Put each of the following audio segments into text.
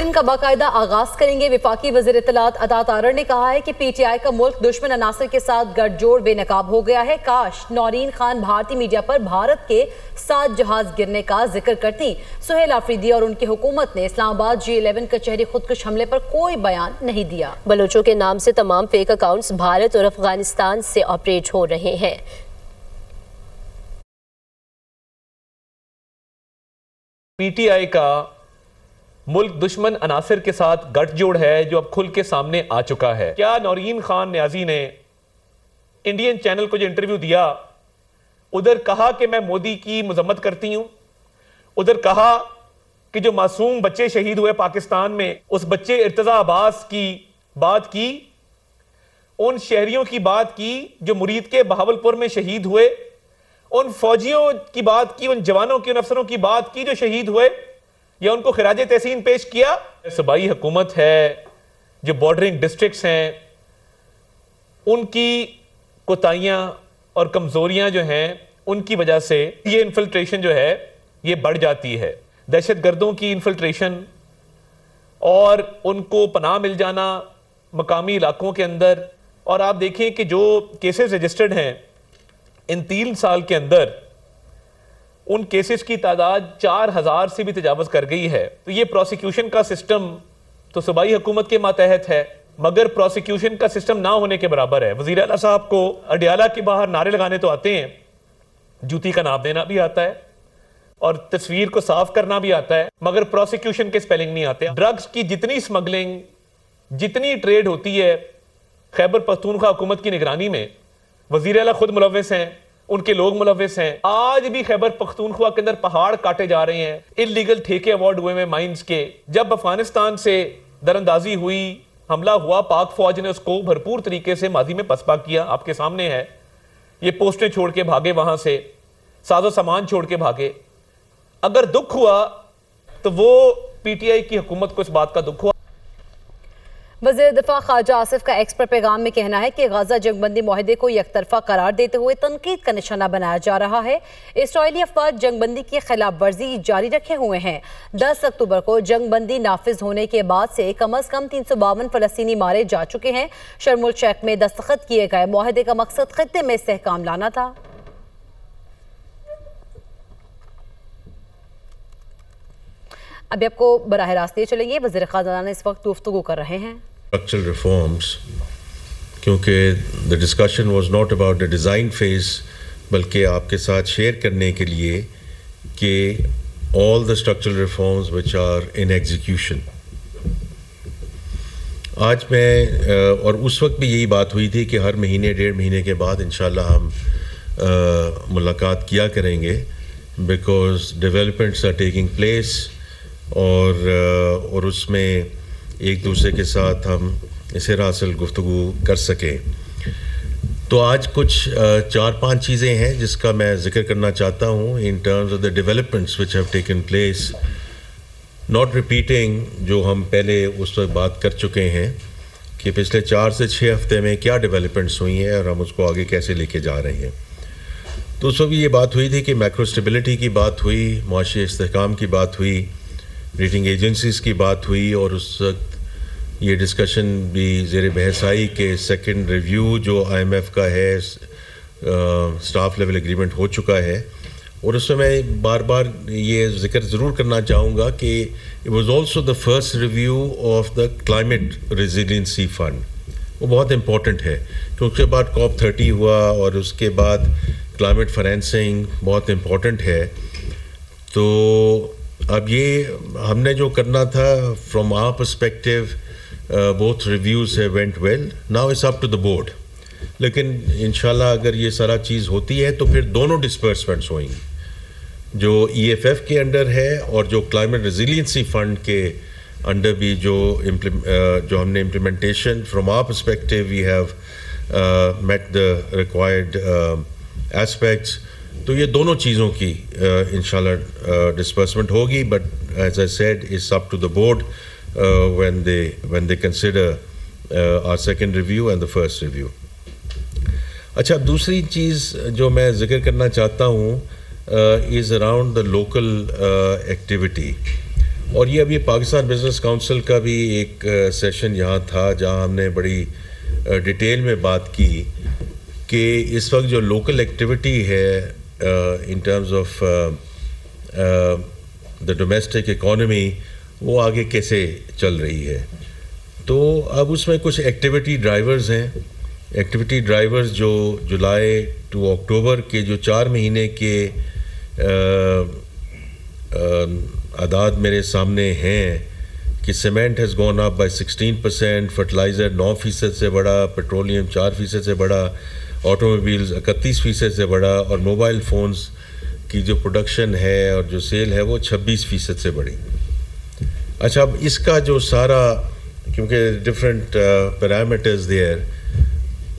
Bulletin کا باقاعدہ آغاز کریں گے۔ وفاقی وزیر اطلاعات عطا تارڑ نے کہا ہے کہ پی ٹی آئی کا ملک دشمن عناصر کے ساتھ گٹھ جوڑ بے نقاب ہو گیا ہے۔ کاش نورین خان بھارتی میڈیا پر بھارت کے 7 جہاز گرنے کا ذکر کرتی۔ سہیل آفریدی اور ان کی حکومت نے اسلام آباد G11 کچہری خودکش حملے پر کوئی بیان نہیں دیا۔ بلوچوں کے نام سے تمام فیک اکاؤنٹس بھارت اور افغانستان سے آپریٹ ہو رہے ہیں۔ پی ٹی آئی کا ملک دشمن عناصر کے ساتھ گٹھ جوڑ ہے جو اب کھل کے سامنے آ چکا ہے۔ کیا نورین خان نیازی نے انڈین چینل کو جو انٹرویو دیا، ادھر کہا کہ میں مودی کی مذمت کرتی ہوں، ادھر کہا کہ جو معصوم بچے شہید ہوئے پاکستان میں، اس بچے ارتضیٰ عباس کی بات کی، ان شہریوں کی بات کی جو مرید کے بہاولپور میں شہید ہوئے، ان فوجیوں کی بات کی، ان جوانوں کی، ان افسروں کی بات کی جو شہید ہوئے، یا ان کو خراج تحسین پیش کیا؟ صوبائی حکومت ہے، جو بارڈرنگ ڈسٹرکٹس ہیں، ان کی کوتاہیاں اور کمزوریاں جو ہیں، ان کی وجہ سے یہ انفلٹریشن جو ہے یہ بڑھ جاتی ہے۔ دہشت گردوں کی انفلٹریشن اور ان کو پناہ مل جانا مقامی علاقوں کے اندر، اور آپ دیکھیں کہ جو کیسز رجسٹرڈ ہیں ان 3 سال کے اندر، ان کیسز کی تعداد 4000 سے بھی تجاوز کر گئی ہے۔ تو یہ پروسیکیوشن کا سسٹم تو صوبائی حکومت کے ماتحت ہے، مگر پروسیکیوشن کا سسٹم نہ ہونے کے برابر ہے۔ وزیر اعلیٰ صاحب کو اڈیالہ کے باہر نعرے لگانے تو آتے ہیں، جوتی کا ناپ دینا بھی آتا ہے اور تصویر کو صاف کرنا بھی آتا ہے، مگر پروسیکیوشن کے سپیلنگ نہیں آتے۔ ڈرگز کی جتنی سمگلنگ، جتنی ٹریڈ ہوتی ہے خیبر پختونخوا حکومت کی نگرانی میں، وزیر اعلیٰ خود ملوث ہیں، ان کے لوگ ملوث ہیں۔ آج بھی خیبر پختونخوا کے اندر پہاڑ کاٹے جا رہے ہیں، انلیگل ٹھیکے ایوارڈ ہوئے ہیں مائنز کے۔ جب افغانستان سے دراندازی ہوئی، حملہ ہوا، پاک فوج نے اس کو بھرپور طریقے سے ماضی میں پسپا کیا، آپ کے سامنے ہے۔ یہ پوسٹیں چھوڑ کے بھاگے، وہاں سے ساز و سامان چھوڑ کے بھاگے۔ اگر دکھ ہوا تو وہ پی ٹی آئی کی حکومت کو اس بات کا دکھ ہوا۔ وزیر دفاع خارجہ آصف کا ایکس پر پیغام میں کہنا ہے کہ غزہ جنگ بندی معاہدے کو یک طرفہ قرار دیتے ہوئے تنقید کا نشانہ بنایا جا رہا ہے۔ اسرائیلی افواج جنگ بندی کی خلاف ورزی جاری رکھے ہوئے ہیں۔ 10 اکتوبر کو جنگ بندی نافذ ہونے کے بعد سے کم از کم 352 فلسطینی مارے جا چکے ہیں۔ شرم الشیخ میں دستخط کیے گئے معاہدے کا مقصد خطے میں استحکام لانا تھا۔ ابھی آپ کو براہ راست لیے چلیں گے، وزیر خزانہ اس وقت گفتگو کر رہے ہیں۔ Structural reforms، کیونکہ the discussion was not about the design phase، بلکہ آپ کے ساتھ شیئر کرنے کے لیے کہ all the structural reforms which are in execution۔ آج میں اور اس وقت بھی یہی بات ہوئی تھی کہ ہر مہینے 1.5 مہینے کے بعد انشاءاللہ ہم ملاقات کیا کریں گے، because developments are taking place، اور اس میں ایک دوسرے کے ساتھ ہم اسے حاصل گفتگو کر سکیں۔ تو آج کچھ 4-5 چیزیں ہیں جس کا میں ذکر کرنا چاہتا ہوں in terms of the developments which have taken place، not repeating جو ہم پہلے اس وقت بات کر چکے ہیں کہ پچھلے 4 سے 6 ہفتے میں کیا ڈیولپمنٹس ہوئی ہیں اور ہم اس کو آگے کیسے لے کے جا رہے ہیں۔ تو اس وقت یہ بات ہوئی تھی کہ میکرو اسٹیبلٹی کی بات ہوئی، معاشی استحکام کی بات ہوئی، ریٹنگ ایجنسیز کی بات ہوئی، اور اس وقت یہ ڈسکشن بھی زیر بحث آئی کہ سیکنڈ ریویو جو IMF کا ہے، سٹاف لیول ایگریمنٹ ہو چکا ہے، اور اس میں میں بار بار یہ ذکر ضرور کرنا چاہوں گا کہ it was also the first review of the climate resiliency fund۔ وہ بہت امپورٹنٹ ہے کیونکہ اس کے بعد COP30 ہوا اور اس کے بعد کلائمیٹ فائنینسنگ بہت امپورٹنٹ ہے۔ تو اب یہ ہم نے جو کرنا تھا from our perspective, both reviews went well, now it's up to the board. لیکن انشاءاللہ اگر یہ سارا چیز ہوتی ہے تو پھر دونوں ڈسپرسمنٹس ہوئیں گی، جو EFF کے انڈر ہے اور جو کلائمیٹ ریزیلینسی فنڈ کے انڈر بھی جو ہم نے implementation from our perspective we have met the required aspects. تو یہ دونوں چیزوں کی انشاءاللہ ڈسپرسمنٹ ہوگی، but as I said it's up to the board when they consider our second review and the first review۔ اچھا، دوسری چیز جو میں ذکر کرنا چاہتا ہوں is around the local activity، اور یہ ابھی پاکستان بزنس کونسل کا بھی ایک سیشن یہاں تھا جہاں ہم نے بڑی ڈیٹیل میں بات کی کہ اس وقت جو لوکل ایکٹیویٹی ہے in terms of the domestic economy وہ آگے کیسے چل رہی ہے. تو اب اس میں کچھ ایکٹیویٹی ڈرائیورز ہیں. ایکٹیویٹی ڈرائیورز جو جولائی ٹو اکتوبر کے جو 4 مہینے کے اعداد میرے سامنے ہیں کہ cement has gone up by 16%, fertiliser 9% سے بڑھا, پیٹرولیم 4% سے بڑھا, آٹو موبائلز 31% سے بڑھا, اور موبائل فونز کی جو پروڈکشن ہے اور جو سیل ہے وہ 26% سے بڑھی. اچھا, اب اس کا جو سارا, کیونکہ ڈفرینٹ پیرامیٹرز دیئر,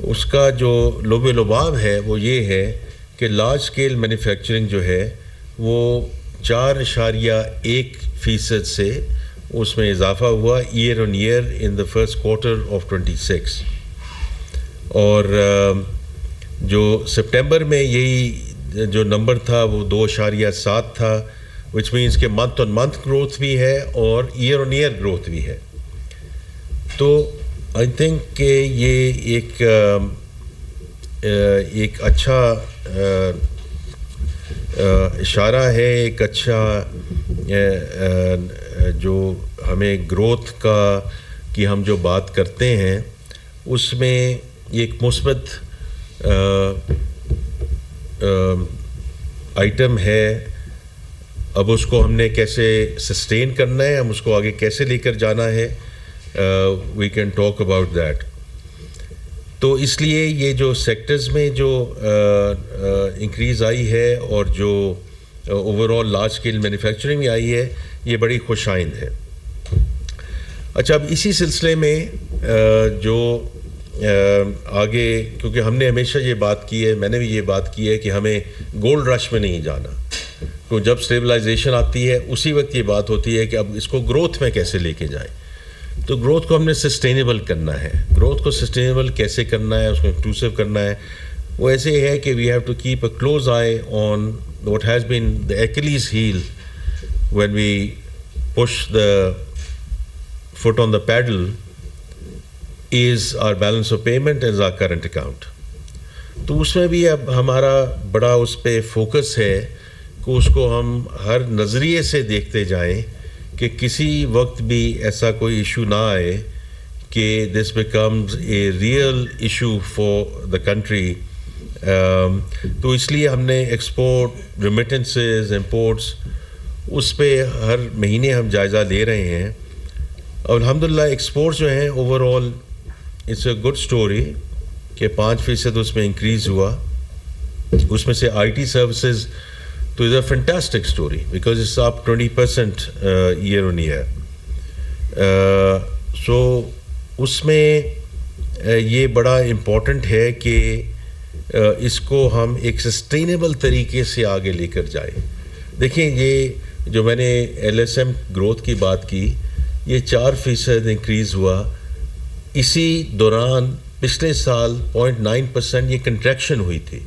اس کا جو لب و لباب ہے وہ یہ ہے کہ لارج اسکیل مینوفیکچرنگ جو ہے وہ 4.1% سے اس میں اضافہ ہوا year on year in the first quarter of 26. اور جو سپٹمبر میں یہی جو نمبر تھا وہ 2.7 تھا, وچ مینس کہ منتھ آن منتھ گروتھ بھی ہے اور ایئر آن ایئر گروتھ بھی ہے. تو آئی تھنک کہ یہ ایک اچھا اشارہ ہے, ایک اچھا جو ہمیں گروتھ کی ہم جو بات کرتے ہیں اس میں ایک مثبت آئٹم ہے. اب اس کو ہم نے کیسے سسٹین کرنا ہے, ہم اس کو آگے کیسے لے کر جانا ہے, we can talk about that. تو اس لیے یہ جو سیکٹرز میں جو انکریز آئی ہے اور جو over all large scale manufacturing میں آئی ہے یہ بڑی خوش آئند ہے. اچھا, اب اسی سلسلے میں جو آگے, کیونکہ ہم نے ہمیشہ یہ بات کی ہے, میں نے بھی یہ بات کی ہے کہ ہمیں گولڈ رش میں نہیں جانا. تو جب اسٹیبلائزیشن آتی ہے اسی وقت یہ بات ہوتی ہے کہ اب اس کو گروتھ میں کیسے لے کے جائیں. تو گروتھ کو ہم نے سسٹینیبل کرنا ہے. گروتھ کو سسٹینیبل کیسے کرنا ہے, اس کو انکلوسیو کرنا ہے, وہ ایسے ہے کہ we have to keep a close eye on what has been the Achilles heel when we push the foot on the pedal is our balance of payment is our current account. تو اس میں بھی اب ہمارا بڑا اس پہ focus ہے کہ اس کو ہم ہر نظریے سے دیکھتے جائیں کہ کسی وقت بھی ایسا کوئی ایشو نہ آئے کہ this becomes a real issue for the country. تو اس لیے ہم نے ایکسپورٹ, ریمیٹنسز, امپورٹس, اس پہ ہر مہینے ہم جائزہ لے رہے ہیں. اور الحمدللہ ایکسپورٹس جو ہیں overall it's a good story کہ 5% اس میں انکریز ہوا. اس میں سے آئی ٹی سروسز تو is a fantastic story because it's up 20% year on year. So اس میں یہ بڑا امپورٹنٹ ہے کہ اس کو ہم ایک سسٹینیبل طریقے سے آگے لے کر جائیں. دیکھیں, یہ جو میں نے ایل ایس ایم گروتھ کی بات کی, یہ 4% انکریز ہوا. اسی دوران پچھلے سال 0.9% یہ کنٹریکشن ہوئی تھی.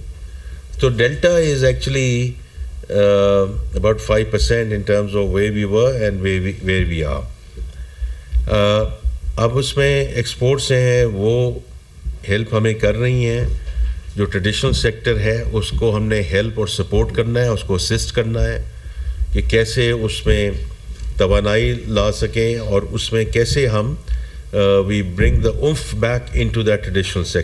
تو delta is actually about 5% in terms of where we were and where we are. اب اس میں ایکسپورٹس ہیں وہ ہیلپ ہمیں کر رہی ہیں. جو ٹریڈیشنل سیکٹر ہے اس کو ہم نے ہیلپ اور سپورٹ کرنا ہے, اس کو اسسٹ کرنا ہے کہ کیسے اس میں توانائی لا سکیں اور اس میں کیسے ہم we bring the oomph back into that traditional sector.